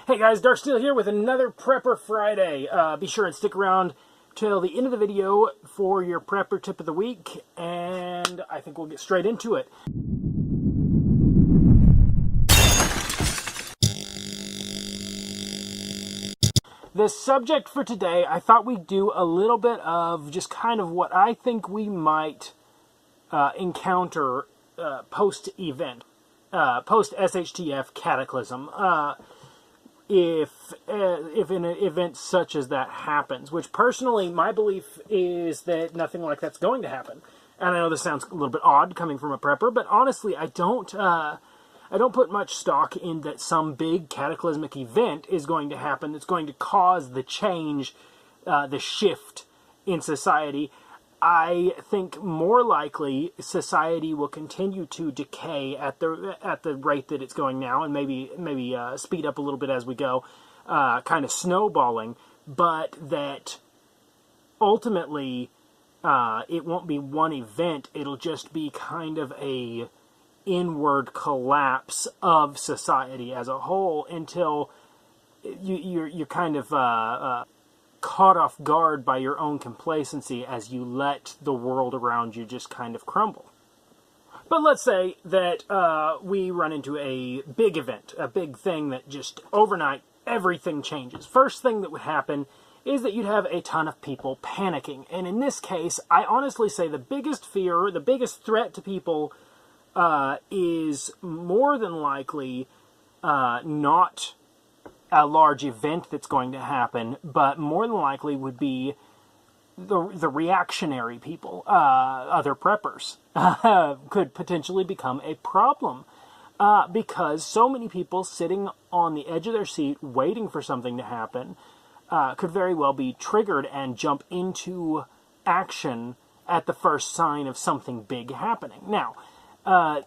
Hey guys, Darksteel here with another Prepper Friday. Be sure and stick around till the end of the video for your Prepper Tip of the Week, and I think we'll get straight into it. The subject for today, I thought we'd do a little bit of just kind of what I think we might encounter post-event, post-SHTF cataclysm. If an event such as that happens, which personally my belief is that nothing like that's going to happen. And I know this sounds a little bit odd coming from a prepper, but honestly, I don't put much stock in that some big cataclysmic event is going to happen that's going to cause the change, the shift in society. I think more likely society will continue to decay at the rate that it's going now, and maybe speed up a little bit as we go, kind of snowballing. But that ultimately it won't be one event; it'll just be kind of a inward collapse of society as a whole until you're kind of caught off guard by your own complacency as you let the world around you just kind of crumble. But let's say that we run into a big event, a big thing that just overnight everything changes. First thing that would happen is that you'd have a ton of people panicking. And in this case, I honestly say the biggest fear, the biggest threat to people is more than likely not a large event that's going to happen, but more than likely would be the reactionary people, other preppers, could potentially become a problem. Because so many people sitting on the edge of their seat waiting for something to happen could very well be triggered and jump into action at the first sign of something big happening. Now,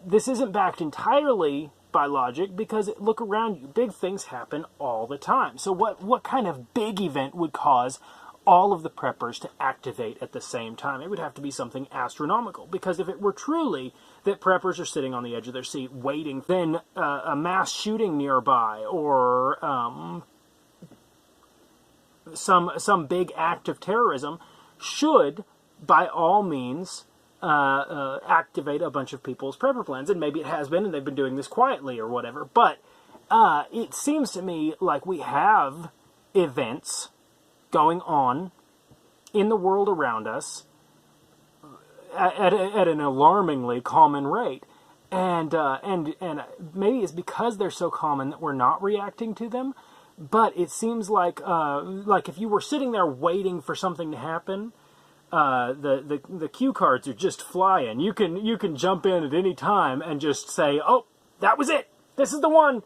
this isn't backed entirely by logic, because look around you, big things happen all the time. So what kind of big event would cause all of the preppers to activate at the same time? It would have to be something astronomical, because if it were truly that preppers are sitting on the edge of their seat waiting, then a mass shooting nearby, or some big act of terrorism should, by all means, activate a bunch of people's prepper plans. And maybe it has been, and they've been doing this quietly or whatever. But it seems to me like we have events going on in the world around us at an alarmingly common rate. And maybe it's because they're so common that we're not reacting to them. But it seems like if you were sitting there waiting for something to happen, the cue cards are just flying. You can jump in at any time and just say, "Oh, that was it. This is the one."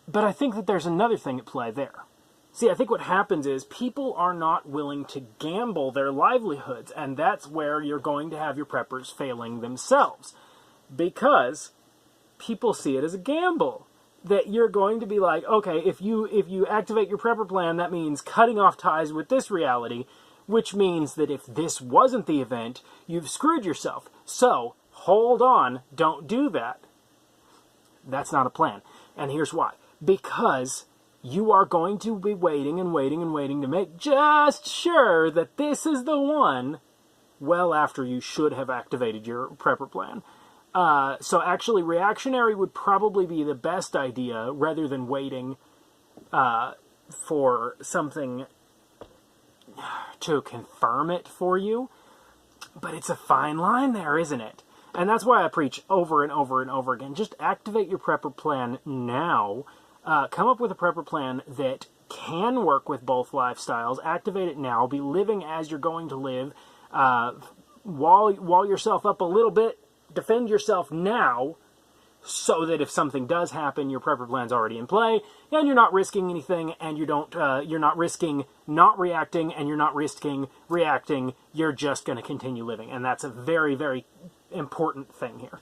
But I think that there's another thing at play there. See, I think what happens is people are not willing to gamble their livelihoods, and that's where you're going to have your preppers failing themselves, because people see it as a gamble. That you're going to be like, okay, if you activate your prepper plan, that means cutting off ties with this reality, which means that if this wasn't the event, you've screwed yourself. So, hold on, don't do that. That's not a plan. And here's why. Because you are going to be waiting and waiting and waiting to make just sure that this is the one, well after you should have activated your prepper plan. So actually, reactionary would probably be the best idea, rather than waiting for something to confirm it for you. But it's a fine line there, isn't it? And that's why I preach over and over and over again. Just activate your prepper plan now. Come up with a prepper plan that can work with both lifestyles. Activate it now. Be living as you're going to live. Wall yourself up a little bit. Defend yourself now, so that if something does happen, your prepper plan's already in play, and you're not risking anything, and you're not risking not reacting, and you're not risking reacting. You're just going to continue living, and that's a very, very important thing here.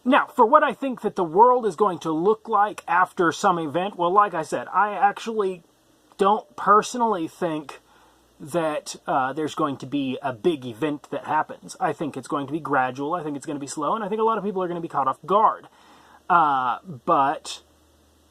Now, for what I think that the world is going to look like after some event, well, like I said, I actually don't personally think that there's going to be a big event that happens. I think it's going to be gradual, I think it's going to be slow, and I think a lot of people are going to be caught off guard. But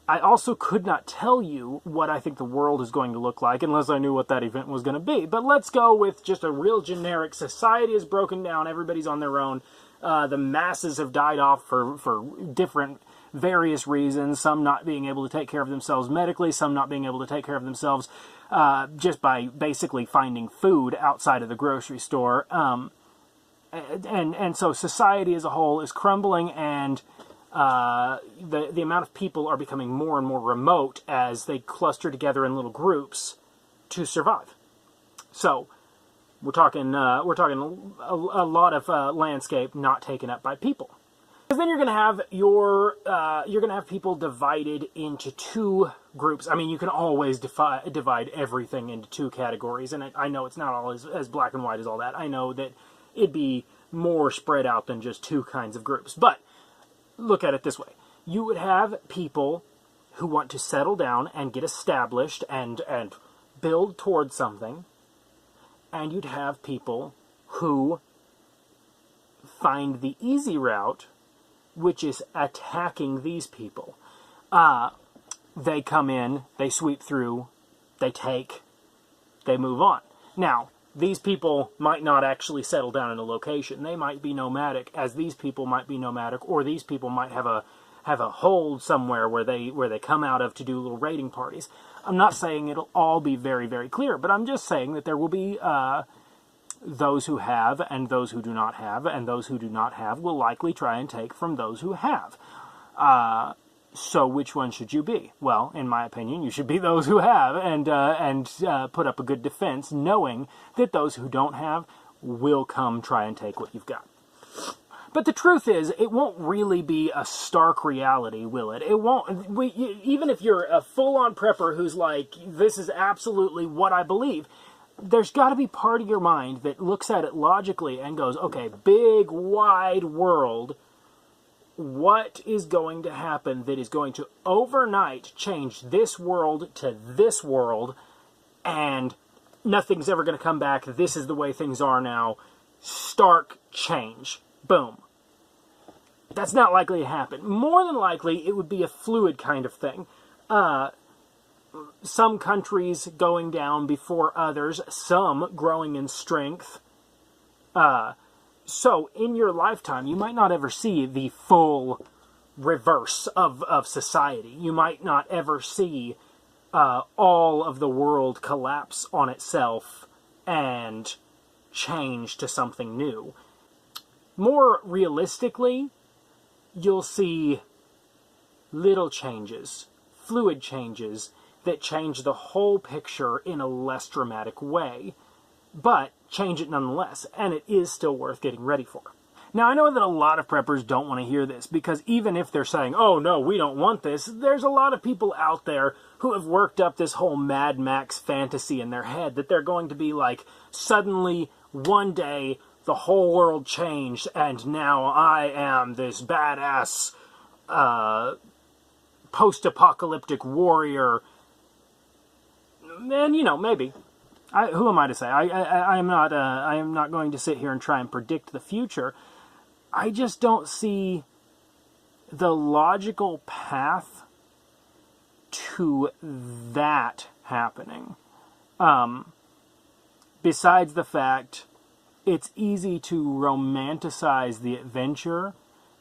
I also could not tell you what I think the world is going to look like unless I knew what that event was going to be. But let's go with just a real generic, society is broken down, everybody's on their own, the masses have died off for different various reasons, some not being able to take care of themselves medically, some not being able to take care of themselves just by basically finding food outside of the grocery store. And so society as a whole is crumbling, and the amount of people are becoming more and more remote as they cluster together in little groups to survive. So we're talking a lot of landscape not taken up by people. Because then you're going to have people divided into two groups. I mean, you can always divide everything into two categories, and I know it's not all as black and white as all that. I know that it'd be more spread out than just two kinds of groups. But look at it this way. You would have people who want to settle down and get established and build towards something, and you'd have people who find the easy route, which is attacking these people. They come in, they sweep through, they take, they move on. Now, these people might not actually settle down in a location. They might be nomadic, as these people might be nomadic, or these people might have a hold somewhere where they come out of to do little raiding parties. I'm not saying it'll all be very, very clear, but I'm just saying that there will be those who have and those who do not have, and those who do not have will likely try and take from those who have. So which one should you be? Well, in my opinion, you should be those who have and put up a good defense, knowing that those who don't have will come try and take what you've got. But the truth is, it won't really be a stark reality, will it? It won't. Even if you're a full-on prepper who's like, this is absolutely what I believe, there's got to be part of your mind that looks at it logically and goes, okay, big, wide world, what is going to happen that is going to overnight change this world to this world, and nothing's ever going to come back, this is the way things are now, stark change, boom. That's not likely to happen. More than likely, it would be a fluid kind of thing. Some countries going down before others, some growing in strength. So, in your lifetime, you might not ever see the full reverse of society. You might not ever see all of the world collapse on itself and change to something new. More realistically, you'll see little changes, fluid changes, that change the whole picture in a less dramatic way, but change it nonetheless, and it is still worth getting ready for. Now, I know that a lot of preppers don't want to hear this, because even if they're saying, oh no, we don't want this, there's a lot of people out there who have worked up this whole Mad Max fantasy in their head that they're going to be like, suddenly, one day, the whole world changed, and now I am this badass, post-apocalyptic warrior. And, you know, maybe. Who am I to say? I am not going to sit here and try and predict the future. I just don't see the logical path to that happening. Besides the fact it's easy to romanticize the adventure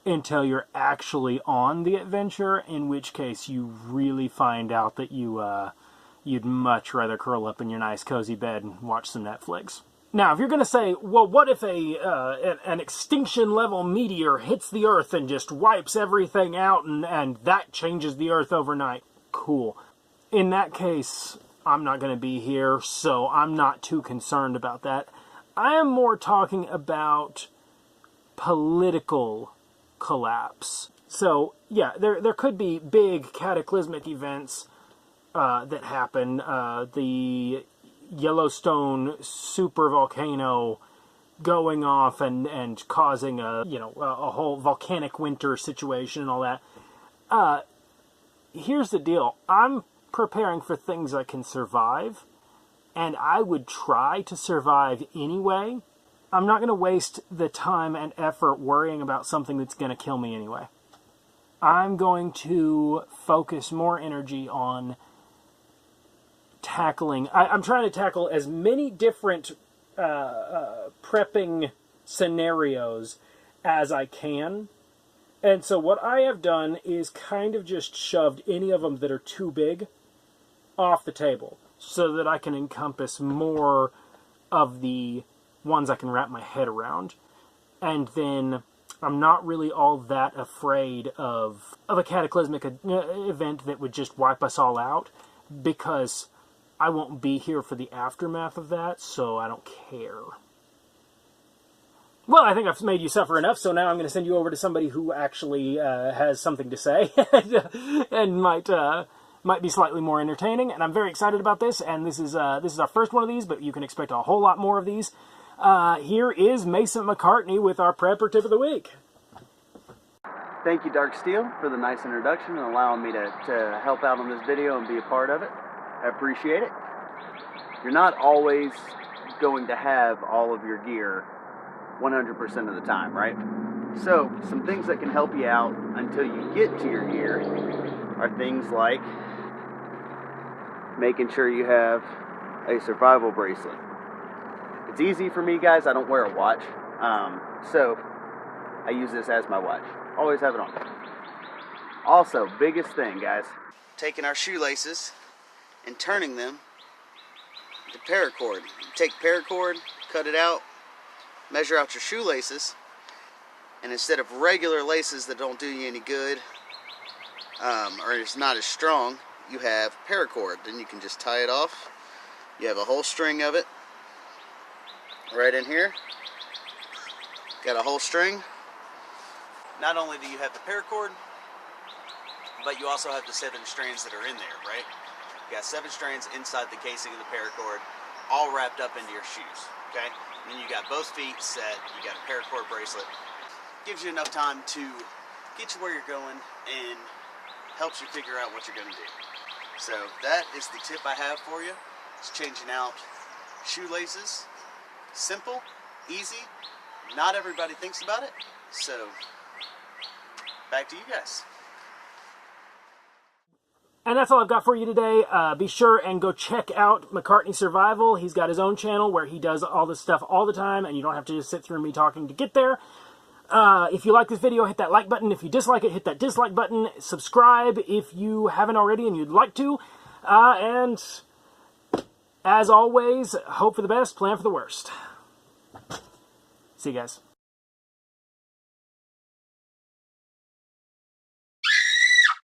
until you're actually on the adventure, in which case you really find out that you'd much rather curl up in your nice cozy bed and watch some Netflix. Now, if you're going to say, well, what if an extinction-level meteor hits the Earth and just wipes everything out and that changes the Earth overnight? Cool. In that case, I'm not going to be here, so I'm not too concerned about that. I am more talking about political collapse. So, yeah, there could be big cataclysmic events that happen. The Yellowstone supervolcano going off and causing a whole volcanic winter situation and all that. Here's the deal. I'm preparing for things I can survive, and I would try to survive anyway. I'm not going to waste the time and effort worrying about something that's going to kill me anyway. I'm going to focus more energy on tackling... I'm trying to tackle as many different prepping scenarios as I can. And so what I have done is kind of just shoved any of them that are too big off the table so that I can encompass more of the ones I can wrap my head around. And then I'm not really all that afraid of a cataclysmic event that would just wipe us all out, because I won't be here for the aftermath of that, so I don't care. Well, I think I've made you suffer enough, so now I'm going to send you over to somebody who actually has something to say and might be slightly more entertaining. And I'm very excited about this. And this is our first one of these, but you can expect a whole lot more of these. Here is Mason McCartney with our Prepper Tip of the Week. Thank you, Dark Steel, for the nice introduction and allowing me to help out on this video and be a part of it. I appreciate it. You're not always going to have all of your gear 100% of the time, right? So, some things that can help you out until you get to your gear are things like making sure you have a survival bracelet. It's easy for me, guys. I don't wear a watch, so I use this as my watch. Always have it on. Also, biggest thing, guys, taking our shoelaces and turning them to paracord. You take paracord, cut it out, measure out your shoelaces, and instead of regular laces that don't do you any good, or it's not as strong, you have paracord. Then you can just tie it off. You have a whole string of it right in here. Got a whole string. Not only do you have the paracord, but you also have the 7 strands that are in there, right? You got 7 strands inside the casing of the paracord, all wrapped up into your shoes, okay? And then you got both feet set, you got a paracord bracelet. Gives you enough time to get you where you're going and helps you figure out what you're going to do. So that is the tip I have for you. It's changing out shoelaces. Simple, easy. Not everybody thinks about it. So back to you guys. And that's all I've got for you today. Be sure and go check out McCartney Survival. He's got his own channel where he does all this stuff all the time, and you don't have to just sit through me talking to get there. If you like this video, hit that like button. If you dislike it, hit that dislike button. Subscribe if you haven't already and you'd like to. And as always, hope for the best, plan for the worst. See you guys.